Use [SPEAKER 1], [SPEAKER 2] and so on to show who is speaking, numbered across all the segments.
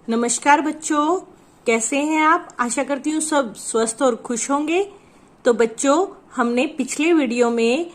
[SPEAKER 1] नमस्कार बच्चों, कैसे हैं आप। आशा करती हूँ सब स्वस्थ और खुश होंगे। तो बच्चों, हमने पिछले वीडियो में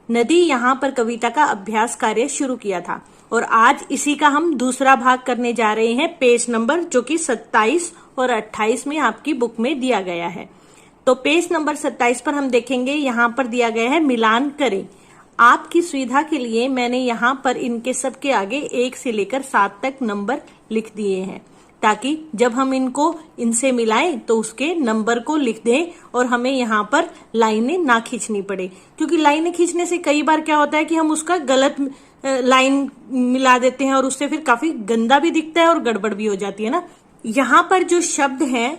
[SPEAKER 1] नदी यहाँ पर कविता का अभ्यास कार्य शुरू किया था और आज इसी का हम दूसरा भाग करने जा रहे हैं। पेज नंबर जो कि 27 और 28 में आपकी बुक में दिया गया है। तो पेज नंबर 27 पर हम देखेंगे, यहाँ पर दिया गया है मिलान करें। आपकी सुविधा के लिए मैंने यहाँ पर इनके सबके आगे 1 से लेकर 7 तक नंबर लिख दिए हैं, ताकि जब हम इनको इनसे मिलाएं तो उसके नंबर को लिख दें और हमें यहाँ पर लाइनें ना खींचनी पड़े। क्योंकि लाइनें खींचने से कई बार क्या होता है कि हम उसका गलत लाइन मिला देते हैं और उससे फिर काफी गंदा भी दिखता है और गड़बड़ भी हो जाती है ना। यहाँ पर जो शब्द हैं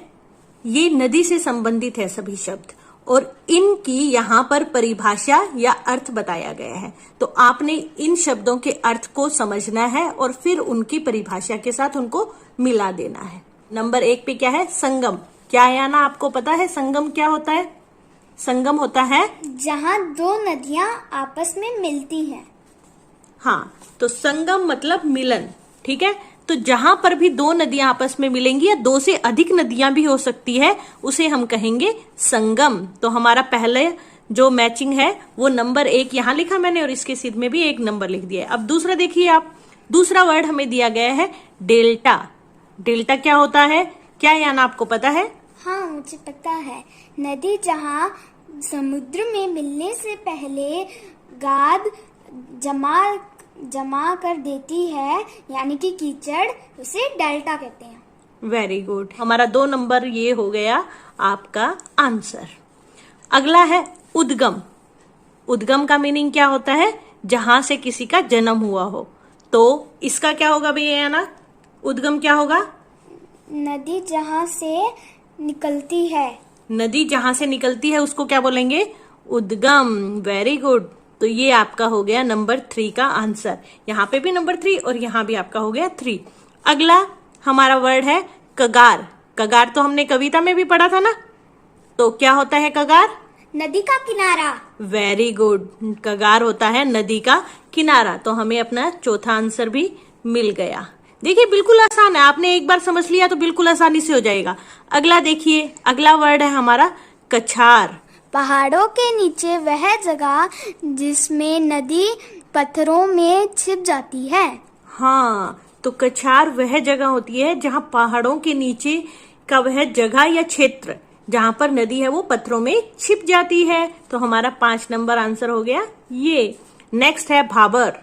[SPEAKER 1] ये नदी से संबंधित है सभी शब्द, और इनकी यहाँ पर परिभाषा या अर्थ बताया गया है। तो आपने इन शब्दों के अर्थ को समझना है और फिर उनकी परिभाषा के साथ उनको मिला देना है। नंबर 1 पे क्या है? संगम। क्या है ना, आपको पता है संगम क्या होता है? संगम होता है
[SPEAKER 2] जहाँ दो नदियाँ आपस में मिलती हैं।
[SPEAKER 1] हाँ, तो संगम मतलब मिलन, ठीक है। तो जहां पर भी दो नदियां आपस में मिलेंगी या 2 से अधिक नदियां भी हो सकती है, उसे हम कहेंगे संगम। तो हमारा पहले जो मैचिंग है वो नंबर 1 यहाँ लिखा मैंने और इसके सीध में भी 1 नंबर लिख दिया है। अब दूसरा देखिए आप, दूसरा वर्ड हमें दिया गया है डेल्टा। डेल्टा क्या होता है? क्या याना आपको पता है?
[SPEAKER 2] हाँ, मुझे पता है। नदी जहाँ समुद्र में मिलने से पहले गाद जमा कर देती है, यानी कि कीचड़, उसे डेल्टा कहते हैं।
[SPEAKER 1] वेरी गुड, हमारा 2 नंबर ये हो गया आपका आंसर। अगला है उद्गम। उद्गम का मीनिंग क्या होता है? जहां से किसी का जन्म हुआ हो। तो इसका क्या होगा भैया ना? उद्गम क्या होगा?
[SPEAKER 2] नदी जहाँ से निकलती है।
[SPEAKER 1] नदी जहां से निकलती है उसको क्या बोलेंगे? उद्गम। Very good. तो ये आपका हो गया नंबर 3 का आंसर। यहाँ पे भी नंबर 3 और यहाँ भी आपका हो गया 3। अगला हमारा वर्ड है कगार। कगार तो हमने कविता में भी पढ़ा था ना। तो क्या होता है कगार?
[SPEAKER 2] नदी का किनारा।
[SPEAKER 1] वेरी गुड, कगार होता है नदी का किनारा। तो हमें अपना चौथा आंसर भी मिल गया। देखिए बिल्कुल आसान है, आपने एक बार समझ लिया तो बिल्कुल आसानी से हो जाएगा। अगला देखिए, अगला वर्ड है हमारा कछार।
[SPEAKER 2] पहाड़ों के नीचे वह जगह जिसमें नदी पत्थरों में छिप जाती है।
[SPEAKER 1] हाँ, तो कछार वह जगह होती है जहाँ पहाड़ों के नीचे का वह जगह या क्षेत्र जहाँ पर नदी है वो पत्थरों में छिप जाती है। तो हमारा 5 नंबर आंसर हो गया ये। नेक्स्ट है भाबर।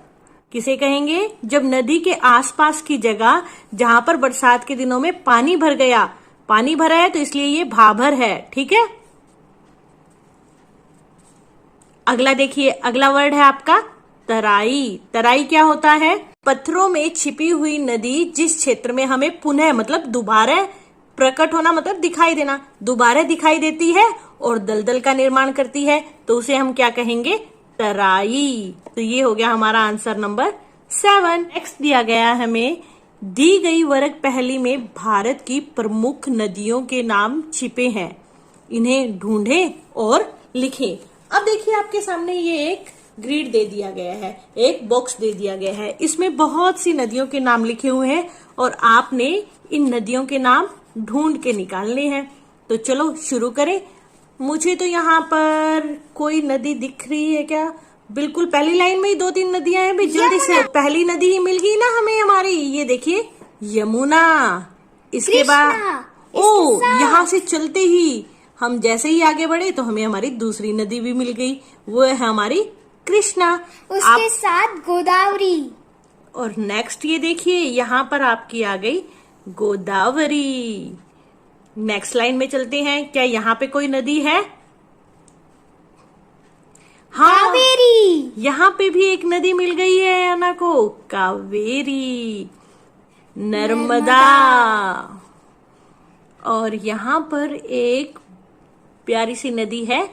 [SPEAKER 1] किसे कहेंगे? जब नदी के आसपास की जगह जहाँ पर बरसात के दिनों में पानी भर गया, पानी भरा है तो इसलिए ये भाबर है, ठीक है। अगला देखिए, अगला वर्ड है आपका तराई। तराई क्या होता है? पत्थरों में छिपी हुई नदी जिस क्षेत्र में हमें पुनः मतलब दोबारा प्रकट होना मतलब दिखाई देना, दोबारा दिखाई देती है और दलदल का निर्माण करती है, तो उसे हम क्या कहेंगे? तराई। तो ये हो गया हमारा आंसर नंबर 7। नेक्स्ट दिया गया हमें, दी गई वर्ग पहली में भारत की प्रमुख नदियों के नाम छिपे हैं, इन्हें ढूंढें और लिखें। अब देखिए आपके सामने ये एक ग्रिड दे दिया गया है, एक बॉक्स दे दिया गया है। इसमें बहुत सी नदियों के नाम लिखे हुए हैं और आपने इन नदियों के नाम ढूंढ के निकालने हैं। तो चलो शुरू करें। मुझे तो यहाँ पर कोई नदी दिख रही है क्या? बिल्कुल पहली लाइन में ही 2-3 नदियां हैं। भाई जल्दी से, पहली नदी ही मिल गई ना हमें हमारी। ये देखिए यमुना। इसके बाद ओ, यहाँ से चलते ही हम जैसे ही आगे बढ़े तो हमें हमारी दूसरी नदी भी मिल गई, वो है हमारी कृष्णा।
[SPEAKER 2] उसके साथ गोदावरी।
[SPEAKER 1] और नेक्स्ट ये देखिए, यहाँ पर आपकी आ गई गोदावरी। नेक्स्ट लाइन में चलते हैं। क्या यहाँ पे कोई नदी है? हाँ,
[SPEAKER 2] कावेरी।
[SPEAKER 1] यहाँ पे भी एक नदी मिल गई है अन्ना को, कावेरी, नर्मदा। और यहाँ पर एक प्यारी सी नदी है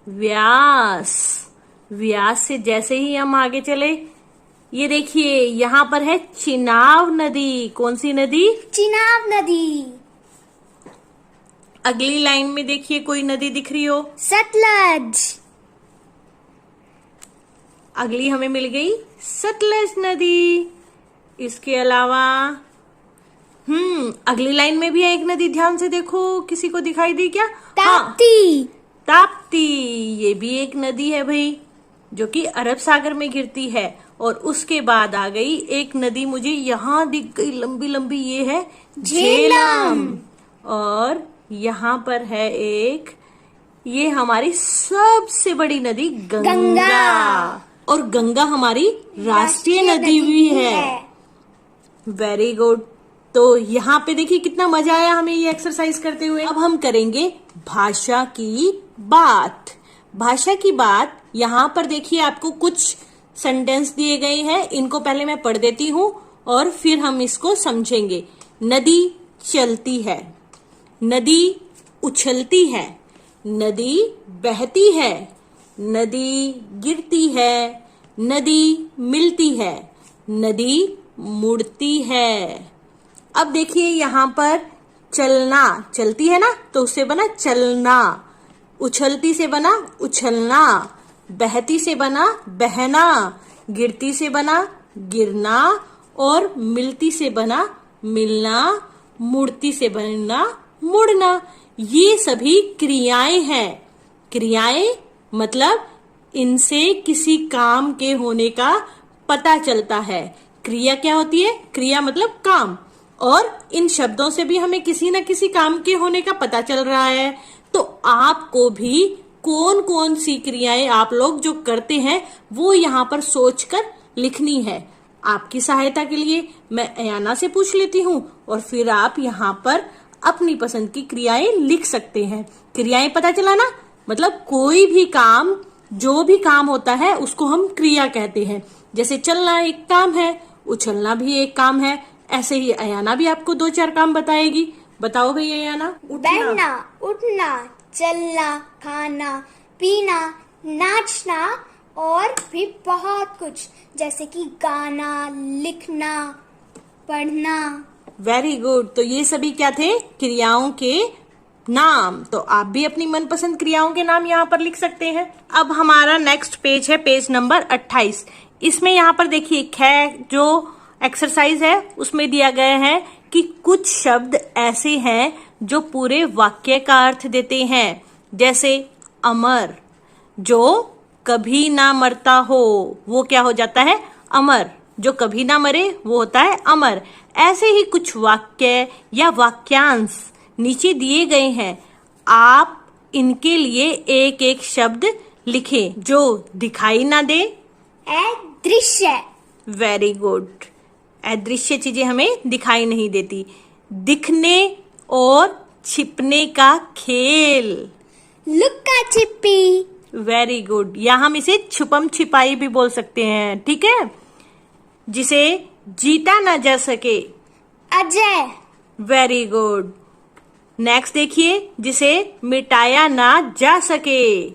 [SPEAKER 1] व्यास। व्यास से जैसे ही हम आगे चले, ये देखिए यहाँ पर है चिनाब नदी। कौन सी नदी?
[SPEAKER 2] चिनाब नदी।
[SPEAKER 1] अगली लाइन में देखिए कोई नदी दिख रही हो?
[SPEAKER 2] सतलज।
[SPEAKER 1] अगली हमें मिल गई सतलज नदी। इसके अलावा अगली लाइन में भी है एक नदी, ध्यान से देखो, किसी को दिखाई दी क्या?
[SPEAKER 2] ताप्ती।
[SPEAKER 1] ताप्ती, ये भी एक नदी है भाई, जो कि अरब सागर में गिरती है। और उसके बाद आ गई एक नदी, मुझे यहाँ दिख गई लंबी लंबी, ये है झेलम। और यहाँ पर है एक, ये हमारी सबसे बड़ी नदी गंगा। और गंगा हमारी राष्ट्रीय नदी भी है। Very good. तो यहाँ पे देखिए कितना मजा आया हमें ये एक्सरसाइज करते हुए। अब हम करेंगे भाषा की बात। भाषा की बात, यहाँ पर देखिए आपको कुछ सेंटेंस दिए गए हैं, इनको पहले मैं पढ़ देती हूँ और फिर हम इसको समझेंगे। नदी चलती है, नदी उछलती है, नदी बहती है, नदी गिरती है, नदी मिलती है, नदी मुड़ती है। अब देखिए यहाँ पर चलना, चलती है ना, तो उससे बना चलना, उछलती से बना उछलना, बहती से बना बहना, गिरती से बना गिरना, और मिलती से बना मिलना, मुड़ती से बना मुड़ना। ये सभी क्रियाएं हैं। क्रियाएं मतलब इनसे किसी काम के होने का पता चलता है। क्रिया क्या होती है? क्रिया मतलब काम, और इन शब्दों से भी हमें किसी न किसी काम के होने का पता चल रहा है। तो आपको भी कौन कौन सी क्रियाएं आप लोग जो करते हैं वो यहाँ पर सोचकर लिखनी है। आपकी सहायता के लिए मैं अयाना से पूछ लेती हूँ और फिर आप यहाँ पर अपनी पसंद की क्रियाएं लिख सकते हैं। क्रियाएं पता चला ना, मतलब कोई भी काम, जो भी काम होता है उसको हम क्रिया कहते हैं। जैसे चलना एक काम है, उछलना भी एक काम है। ऐसे ही अयाना भी आपको 2-4 काम बताएगी। बताओ भैया अयाना।
[SPEAKER 2] बैठना, उठना, चलना, खाना, पीना, नाचना और भी बहुत कुछ, जैसे कि गाना, लिखना, पढ़ना।
[SPEAKER 1] Very good. तो ये सभी क्या थे? क्रियाओं के नाम। तो आप भी अपनी मनपसंद क्रियाओं के नाम यहाँ पर लिख सकते हैं। अब हमारा नेक्स्ट पेज है पेज नंबर 28। इसमें यहाँ पर देखिए जो एक्सरसाइज है उसमें दिया गया है कि कुछ शब्द ऐसे हैं जो पूरे वाक्य का अर्थ देते हैं। जैसे अमर, जो कभी ना मरता हो वो क्या हो जाता है? अमर। जो कभी ना मरे वो होता है अमर। ऐसे ही कुछ वाक्य या वाक्यांश नीचे दिए गए हैं। आप इनके लिए एक एक शब्द लिखें जो दिखाई ना दे।
[SPEAKER 2] अदृश्य।
[SPEAKER 1] Very good. अदृश्य चीजें हमें दिखाई नहीं देती। दिखने और छिपने का खेल।
[SPEAKER 2] लुक्का छिपी।
[SPEAKER 1] Very good. या हम इसे छुपम छिपाई भी बोल सकते हैं, ठीक है। जिसे जीता ना जा सके।
[SPEAKER 2] अजय।
[SPEAKER 1] Very good. नेक्स्ट देखिए, जिसे मिटाया ना जा सके।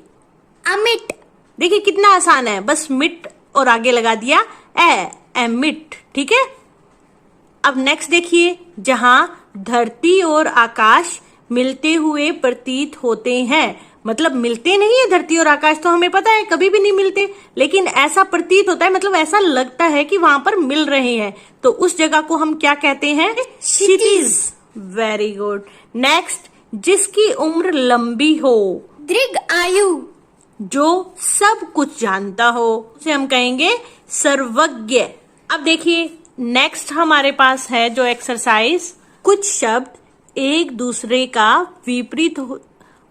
[SPEAKER 2] अमिट।
[SPEAKER 1] देखिए कितना आसान है, बस मिट और आगे लगा दिया एमिट, ठीक है। अब नेक्स्ट देखिए, जहां धरती और आकाश मिलते हुए प्रतीत होते हैं। मतलब मिलते नहीं है धरती और आकाश, तो हमें पता है कभी भी नहीं मिलते, लेकिन ऐसा प्रतीत होता है, मतलब ऐसा लगता है कि वहां पर मिल रहे हैं। तो उस जगह को हम क्या कहते हैं? क्षितिज। Very good. नेक्स्ट, जिसकी उम्र लंबी हो।
[SPEAKER 2] दीर्घ आयु।
[SPEAKER 1] जो सब कुछ जानता हो उसे हम कहेंगे सर्वज्ञ। अब देखिए नेक्स्ट हमारे पास है जो एक्सरसाइज, कुछ शब्द एक दूसरे का विपरीत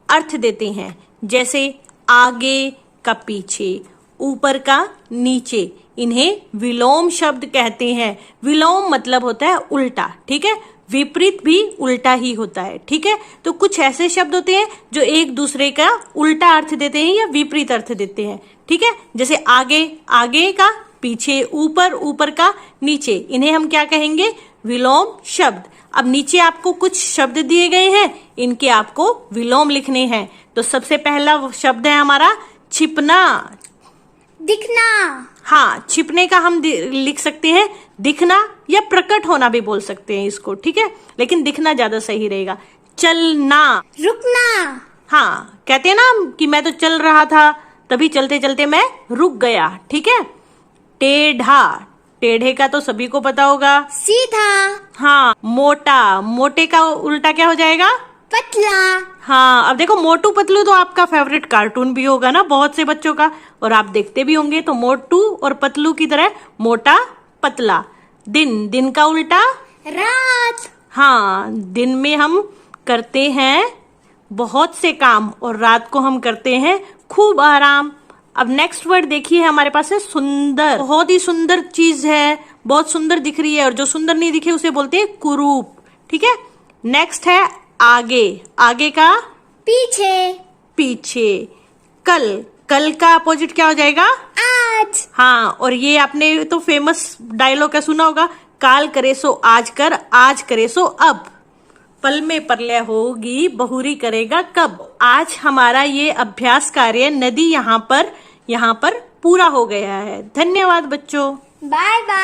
[SPEAKER 1] अर्थ देते हैं। जैसे आगे का पीछे, ऊपर का नीचे, इन्हें विलोम शब्द कहते हैं। विलोम मतलब होता है उल्टा, ठीक है। विपरीत भी उल्टा ही होता है, ठीक है। तो कुछ ऐसे शब्द होते हैं जो एक दूसरे का उल्टा अर्थ देते हैं या विपरीत अर्थ देते हैं, ठीक है। जैसे आगे, आगे का, पीछे, ऊपर, ऊपर का, नीचे, इन्हें हम क्या कहेंगे? विलोम शब्द। अब नीचे आपको कुछ शब्द दिए गए हैं, इनके आपको विलोम लिखने हैं। तो सबसे पहला शब्द है हमारा छिपना।
[SPEAKER 2] दिखना।
[SPEAKER 1] हाँ, छिपने का हम लिख सकते हैं दिखना, या प्रकट होना भी बोल सकते हैं इसको, ठीक है, लेकिन दिखना ज्यादा सही रहेगा। चलना।
[SPEAKER 2] रुकना।
[SPEAKER 1] हाँ, कहते हैं ना कि मैं तो चल रहा था, तभी चलते चलते मैं रुक गया, ठीक है। टेढ़ा। टेढ़े का तो सभी को पता होगा।
[SPEAKER 2] सीधा।
[SPEAKER 1] हाँ, मोटा, मोटे का उल्टा क्या हो जाएगा?
[SPEAKER 2] पतला।
[SPEAKER 1] हाँ, अब देखो मोटू पतलू तो आपका फेवरेट कार्टून भी होगा ना बहुत से बच्चों का, और आप देखते भी होंगे। तो मोटू और पतलू की तरह मोटा पतला। दिन, दिन का उल्टा?
[SPEAKER 2] रात।
[SPEAKER 1] हाँ, दिन में हम करते हैं बहुत से काम और रात को हम करते हैं खूब आराम। अब नेक्स्ट वर्ड देखिए, हमारे पास है सुंदर। बहुत ही सुंदर चीज है, बहुत सुंदर दिख रही है, और जो सुंदर नहीं दिखे उसे बोलते हैं कुरूप। ठीक है, नेक्स्ट है आगे। आगे का?
[SPEAKER 2] पीछे।
[SPEAKER 1] पीछे। कल, कल का अपोजिट क्या हो जाएगा?
[SPEAKER 2] आज।
[SPEAKER 1] हाँ, और ये आपने तो फेमस डायलॉग है सुना होगा, काल करे सो आज कर, आज करे सो अब, पल में परलय होगी बहुरी करेगा कब। आज हमारा ये अभ्यास कार्य नदी यहाँ पर पूरा हो गया है। धन्यवाद बच्चों।
[SPEAKER 2] Bye bye.